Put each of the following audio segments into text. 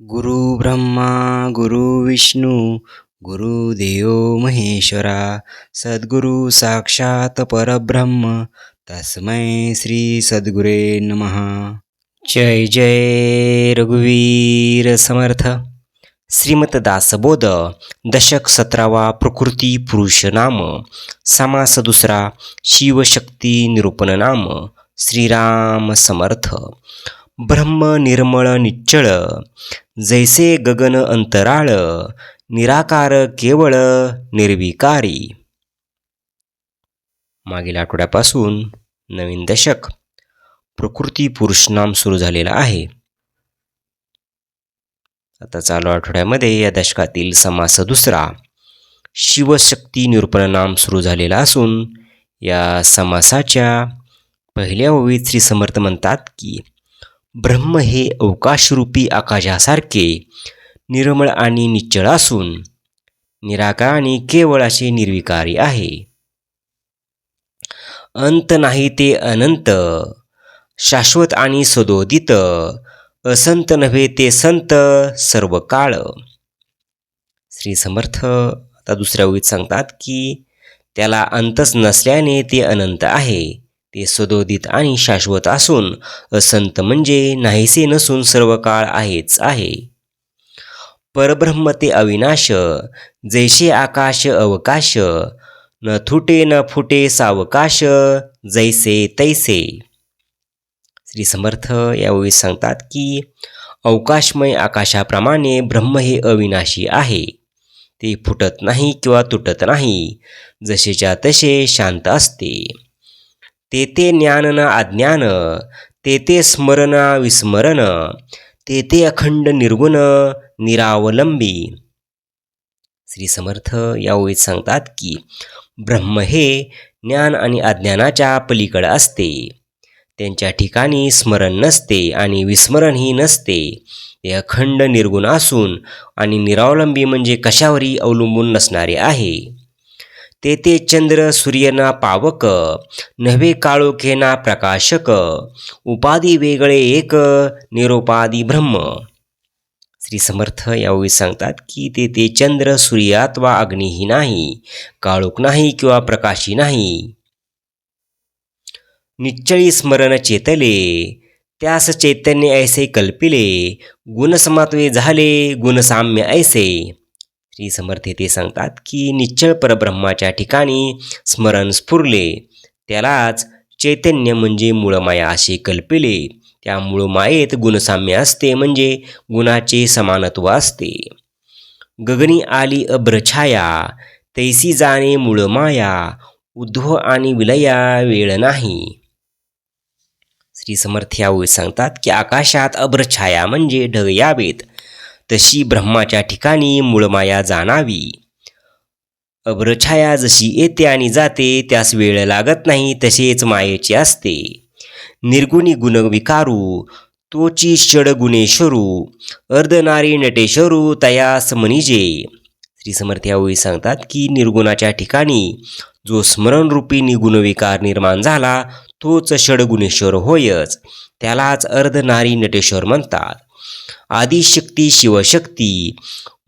गुरु ब्रह्मा गुरु विष्णू गुरुदेव महेश्वरा सद्गुरु साक्षात परब्रह्म तस्मै श्री सद्गुरे नमः. जय जय रघुवीर समर्थ. श्रीमत दासबोध दशक 17वा प्रकृती पुरुष नाम समास दुसरा शिवशक्ती निरूपण नाम. श्रीराम समर्थ. ब्रह्म निर्मळ निश्चळ जैसे गगन अंतराळ निराकार केवळ निर्विकारी. मागील आठवड्यापासून नवीन दशक प्रकृती पुरुष नाम सुरू झालेला आहे. आता चालू आठवड्यामध्ये या दशकातील समास दुसरा शिवशक्ती निरूपण नाम सुरू झालेला असून या समासाच्या पहिल्या ओळीत श्री समर्थ म्हणतात की ब्रह्म हे अवकाशरूपी आकाशासारखे निर्मळ आणि निश्चळ असून निराकार आणि केवळ असे निर्विकारी आहे. अंत नाही ते अनंत, शाश्वत आणि सदोदित, असंत नव्हे ते संत सर्व काळ. श्री समर्थ आता दुसऱ्या ओळीत सांगतात की त्याला अंतच नसल्याने ते अनंत आहे, ते सदोदित आणि शाश्वत असून असंत म्हणजे नाहीसे नसून सर्व काळ आहेच आहे. परब्रह्म ते अविनाश जैसे आकाश अवकाश न थुटे न फुटे सावकाश जैसे तैसे. श्री समर्थ यावेळी सांगतात की अवकाशमय आकाशाप्रमाणे ब्रह्म हे अविनाशी आहे, ते फुटत नाही किंवा तुटत नाही, जसेच्या तसे शांत असते. ते ज्ञान न अज्ञान, ते स्मरण विस्मरण, ते अखंड निर्गुण निरावलंबी. श्री समर्थ यावेळी सांगतात की ब्रह्म हे ज्ञान आणि अज्ञानाच्या पलीकडे असते, त्यांच्या ठिकाणी स्मरण नसते आणि विस्मरणही नसते. ते अखंड निर्गुण असून आणि निरावलंबी म्हणजे कशावरही अवलंबून नसणारे आहे. ते चंद्र सूर्यना पावक नव्हे काळोखे ना प्रकाशक, उपाधी वेगळे एक निरोपाधी ब्रह्म. श्री समर्थ यावेळी सांगतात की ते चंद्र सूर्य अथवा अग्नीही नाही, काळोख नाही किंवा प्रकाशी नाही. निश्चळी स्मरण चेतले त्यास चैतन्य ऐसे कल्पिले, गुणसमत्वे झाले गुणसाम्य ऐसे. श्री समर्थ ते सांगतात की निश्चळ परब्रह्माच्या ठिकाणी स्मरण स्फुरले त्यालाच चैतन्य म्हणजे मूळमाया असे कल्पिले. त्या मूळमायेत गुणसाम्य असते म्हणजे गुणाचे समानत्व असते. गगनी आली अभ्रछाया तैसी जाणे मूळमाया, उद्भव आणि विलया वेळ नाही. श्री समर्थ यावेळी सांगतात की आकाशात अभ्रछाया म्हणजे ढग यावेत, तशी ब्रह्माच्या ठिकाणी मूळमाया जाणावी. अभ्रछाया जशी येते आणि जाते त्यास वेळ लागत नाही, तसेच मायेचे असते. निर्गुणी गुण विकारू तोची षड गुणेश्वरू, अर्धनारी नटेश्वरू तयास मनिजे. श्री समर्थ यावेळी सांगतात की निर्गुणाच्या ठिकाणी जो स्मरणरूपी गुणविकार निर्माण झाला तोच षडगुणेश्वर होयच, त्यालाच अर्धनारी नटेश्वर म्हणतात. आदिशक्ती शिवशक्ती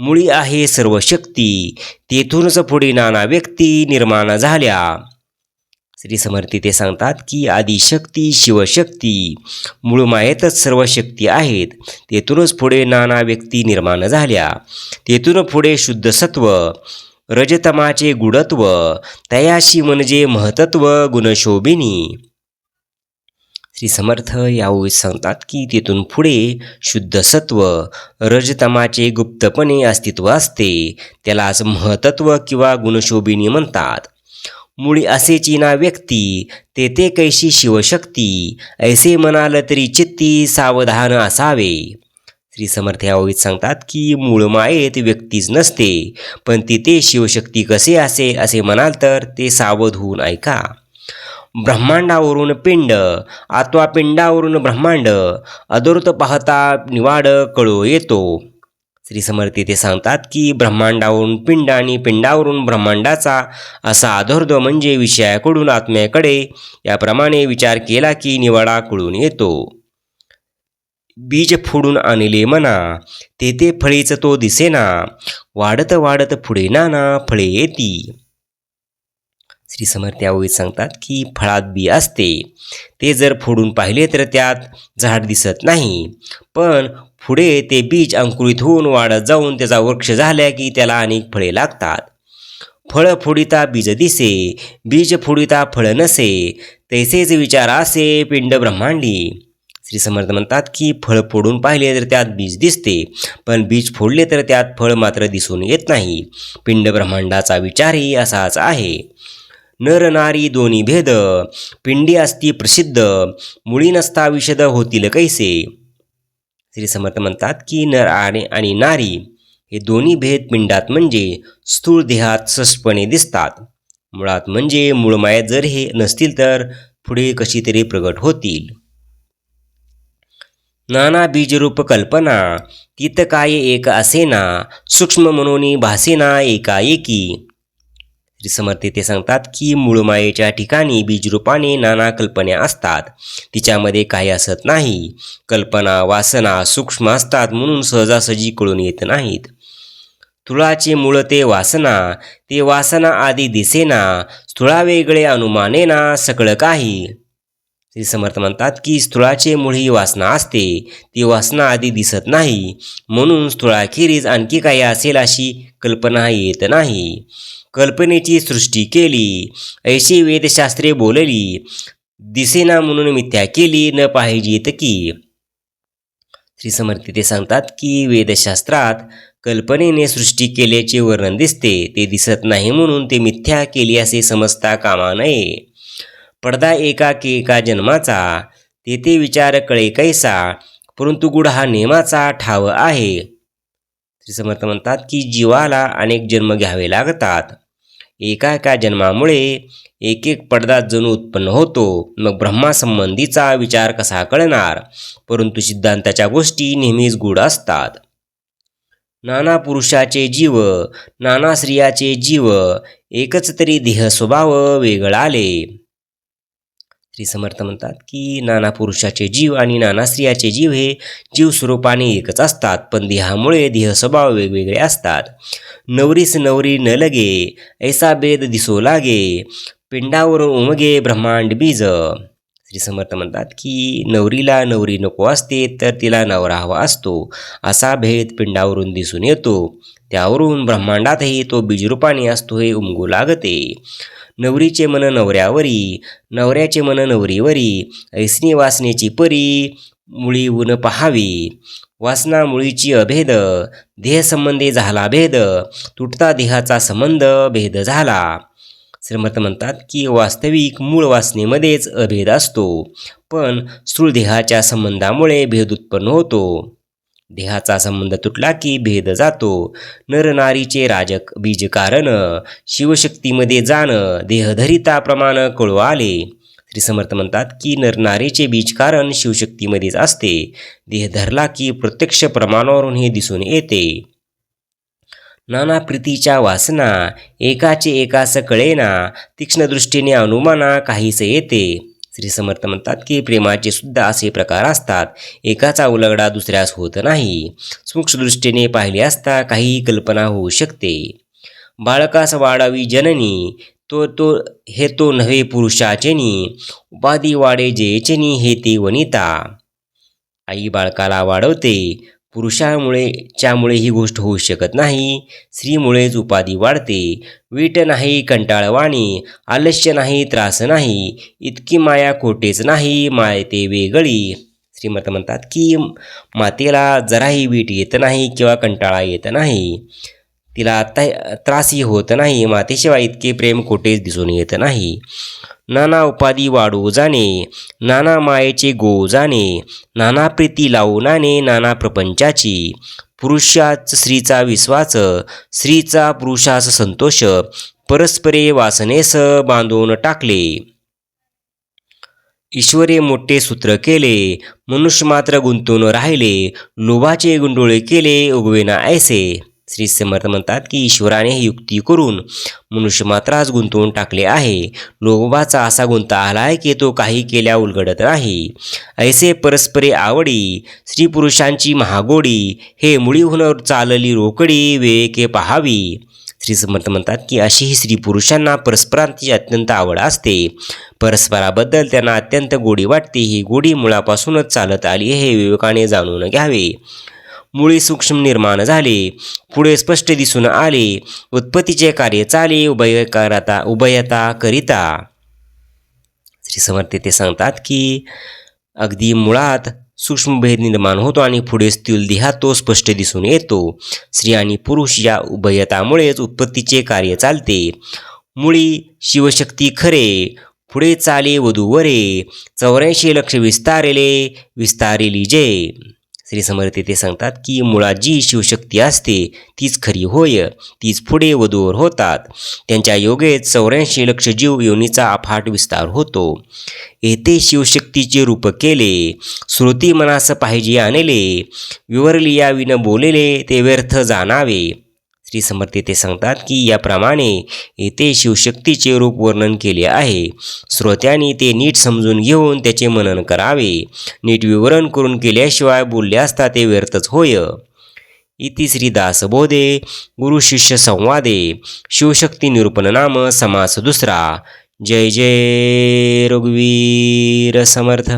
मुळी आहे सर्व शक्ती, तेथूनच पुढे नाना व्यक्ती निर्माण झाल्या. श्री समर्थ ते सांगतात की आदिशक्ती शिवशक्ती मूळमायेतच सर्व शक्ती आहेत, तेथूनच पुढे नाना व्यक्ती निर्माण झाल्या. तेथून पुढे शुद्ध सत्व रजतमाचे गुढत्व, तयाशी म्हणजे महतत्व गुणशोभिनी. श्री समर्थ यावेळी सांगतात की तेथून पुढे शुद्ध सत्व रजतमाचे गुप्तपणे अस्तित्व असते, त्यालाच महतत्व किंवा गुणशोभिनी म्हणतात. मुळी असेची ना व्यक्ती ते कैशी शिवशक्ती, ऐसे म्हणाल तरी चित्ती सावधान असावे. श्री समर्थ यावेळी सांगतात की मूळ मायेत व्यक्तीच नसते, पण तिथे शिवशक्ती कसे असेल असे म्हणाल तर ते सावध होऊन ऐका. ब्रह्मांडावरून पिंड अथवा पिंडावरून ब्रह्मांड, अदृत पाहता निवाड कळो येतो. श्री समर्थ ते सांगतात की ब्रह्मांडावरून पिंड आणि पिंडावरून ब्रह्मांडाचा असा अधोर्ध म्हणजे विषयाकडून आत्म्याकडे याप्रमाणे विचार केला की निवाडा कळून येतो. बीज फोडून आणले मना, तेथे फळेच तो दिसेना, वाढत वाढत पुढे नाना फळे येती. श्री समर्थ यावेळी सांगतात की फळात बी असते, ते जर फोडून पाहिले तर त्यात झाड दिसत नाही, पण पुढे ते बीज अंकुरित होऊन वाढत जाऊन त्याचा वृक्ष झाला की त्याला अनेक फळे लागतात. फळ फोडिता बीज दिसे, बीज फोडिता फळ नसे, तैसेच विचार असे पिंड ब्रह्मांडी. श्री समर्थ म्हणतात की फळ फोडून पाहिले तर त्यात बीज दिसते, पण बीज फोडले तर त्यात फळ मात्र दिसून येत नाही. पिंड ब्रह्मांडाचा विचारही असाच आहे. नर नारी दोन्ही भेद, पिंडी असती प्रसिद्ध, मुळी नसता विशद होतील कैसे. श्री समर्थ म्हणतात की नर आणि नारी हे दोन्ही भेद पिंडात म्हणजे स्थूळ देहात स्पष्टपणे दिसतात. मुळात म्हणजे मूळमाया जर हे नसतील तर पुढे कशी तरी प्रगट होतील. नाना बीजरूप कल्पना, तीत काय एक असेना, सूक्ष्म मनोनी भासेना एकाएकी. श्री समर्थ ते सांगतात की मूळमायेच्या ठिकाणी बीजरूपाने नाना कल्पना असतात, तिच्यामध्ये काही असत नाही. कल्पना वासना सूक्ष्म असतात म्हणून सहजासहजी कळून येत नाहीत. स्थूळाचे मूळ ते वासना आदी दिसेना, स्थूळा वेगळे अनुमानेना सकळ काही. श्री समर्थ म्हणतात की स्थूळाचे मूळ ही वासना असते, ती वासना आधी दिसत नाही, म्हणून स्थूळाखेरीज आणखी काही असेल अशी कल्पना येत नाही. कल्पनेची सृष्टी केली, ऐशी वेदशास्त्रे बोलली, दिसेना म्हणून मिथ्या केली, न पाहिजेत की. श्री समर्थ ते सांगतात की वेदशास्त्रात कल्पनेने सृष्टी केल्याचे वर्णन दिसते, ते दिसत नाही म्हणून ते मिथ्या केली असे समजता कामा नये. पडदा एका जन्माचा, तेथे विचार कळे कैसा, परंतु गुढ हा नेमाचा ठाव आहे. श्री समर्थ म्हणतात की जीवाला अनेक जन्म घ्यावे लागतात. एका जन्मामुळे एक पडदा जणू उत्पन्न होतो. मग ब्रह्मासंबंधीचा विचार कसा कळणार, परंतु सिद्धांताच्या गोष्टी नेहमीच गूढ असतात. नाना पुरुषाचे जीव, नाना स्त्रियाचे जीव, एकच तरी देह स्वभाव वेगळाले. श्री समर्थ म्हणतात की नाना पुरुषाचे जीव आणि नाना स्त्रियाचे जीव हे जीव स्वरूपाने एकच असतात, पण देहामुळे देह स्वभाव वेगवेगळे असतात. नवरीस नवरी न लगे, ऐसा भेद दिसो लागे, पिंडावरून उमगे ब्रह्मांड बीज. श्री समर्थ म्हणतात की नवरीला नवरी नको असते तर तिला नवरा हवा असतो, असा भेद पिंडावरून दिसून येतो. त्यावरून ब्रह्मांडातही तो बीजरूपाने असतो हे उमगू लागते. नवरीचे मन नवऱ्यावरी, नवऱ्याचे मन नवरीवरी, ऐसनी वासनेची परी मुळी ऊन पहावी. वासना मुळीची अभेद, देहसंबंधी झाला भेद, तुटता देहाचा संबंध भेद झाला. श्रीमत म्हणतात की वास्तविक मूळ वासनेमध्येच अभेद असतो, पण स्थूळ देहाच्या संबंधामुळे भेद उत्पन्न होतो. देहाचा संबंध तुटला की भेद जातो. नर नारीचे राजक बीज कारण, शिवशक्तीमध्ये जाण, देहधरिता प्रमाण कळू आले. श्री समर्थ म्हणतात की नर नारीचे बीज कारण शिवशक्तीमध्येच असते, देह धरला की प्रत्यक्ष प्रमाणावरून हे दिसून येते. नाना प्रीतीच्या वासना, एकाचे एकास कळेना, तीक्ष्ण दृष्टीने अनुमाना काहीच येते. श्री समर्थ म्हणतात की प्रेमाचे सुद्धा असे प्रकार असतात, एकाचा उलगडा दुसऱ्यास होत नाही. सूक्ष्म दृष्टीने पाहिले असता काही कल्पना होऊ शकते. बाळकास वाढावी जननी, तो नव्हे पुरुषाचेनी, उपाधी वाढे जेचेनी हे ते वनिता. आई बाळकाला वाढवते, पुरुषामुळे ही गोष्ट होऊ शकत नाही. स्त्रीमुळेच उपाधी वाढते. वीट नाही कंटाळवाणी, आलस्य नाही त्रास नाही, इतकी माया कोटेच नाही, मायते वेगळी. श्रीमत म्हणतात की मातेला जराही वीट येत नाही किंवा कंटाळा येत नाही, तिला त्रासही होत नाही. मातेशिवाय इतके प्रेम कोटेच दिसून येत नाही. नाना उपाधी वाढू जाणे, नाना मायेचे गो जाणे, नाना प्रीती लावू नाणे नाना प्रपंचाची. पुरुषाच स्त्रीचा विश्वास, स्त्रीचा पुरुषास संतोष, परस्परे वासनेस बांधून टाकले. ईश्वरे मोठे सूत्र केले, मनुष्य मात्र गुंतून राहिले, लोभाचे गुंडोळे केले उगवेना ऐसे. श्री समर्थ म्हणतात की ईश्वराने ही युक्ती करून मनुष्य मात्रास गुंतवून टाकले आहे. लोभाचा असा गुंता आला आहे की तो काही केल्या उलगडत नाही. ऐसे परस्परे आवडी स्त्री पुरुषांची महागोडी हे मुळी होणार चालली रोकडी विवेके पहावी. श्री समर्थ म्हणतात की अशी ही स्त्री पुरुषांना परस्परांची अत्यंत आवड असते. परस्पराबद्दल त्यांना अत्यंत गोडी वाटते. ही गोडी मुळापासूनच चालत आली हे विवेकाने जाणून घ्यावे. मुळी सूक्ष्म निर्माण झाले, पुढे स्पष्ट दिसून आले, उत्पत्तीचे कार्य चाले उभयता करिता. श्री समर्थ ते सांगतात की अगदी मुळात सूक्ष्म भेद निर्माण होतो आणि पुढे स्थूल देहात तो स्पष्ट दिसून येतो. स्त्री आणि पुरुष या उभयतामुळेच उत्पत्तीचे कार्य चालते. मुळी शिवशक्ती खरे, पुढे चाले वधूवरे, 84 लक्ष विस्तारेली जे. श्री समर्थ ते सांगतात की मुळात जी शिवशक्ती असते तीच खरी होय, तीच पुढे वधूवर होतात. त्यांच्या योगेत 84 लक्ष जीव योनीचा अफाट विस्तार होतो. येथे शिवशक्तीचे रूप केले, श्रुती मनास पाहिजे आणले, विवरली या विन बोलेले ते व्यर्थ जाणावे. श्री समर्थ ते सांगतात की याप्रमाणे येथे शिवशक्तीचे रूप वर्णन केले आहे. श्रोत्यांनी ते नीट समजून घेऊन त्याचे मनन करावे. नीट विवरण करून केल्याशिवाय बोलले असता ते व्यर्थच होय. इति श्री दासबोधे गुरु शिष्य संवादे शिवशक्ती निरूपण नाम समास दुसरा. जय जय रघुवीर समर्थ.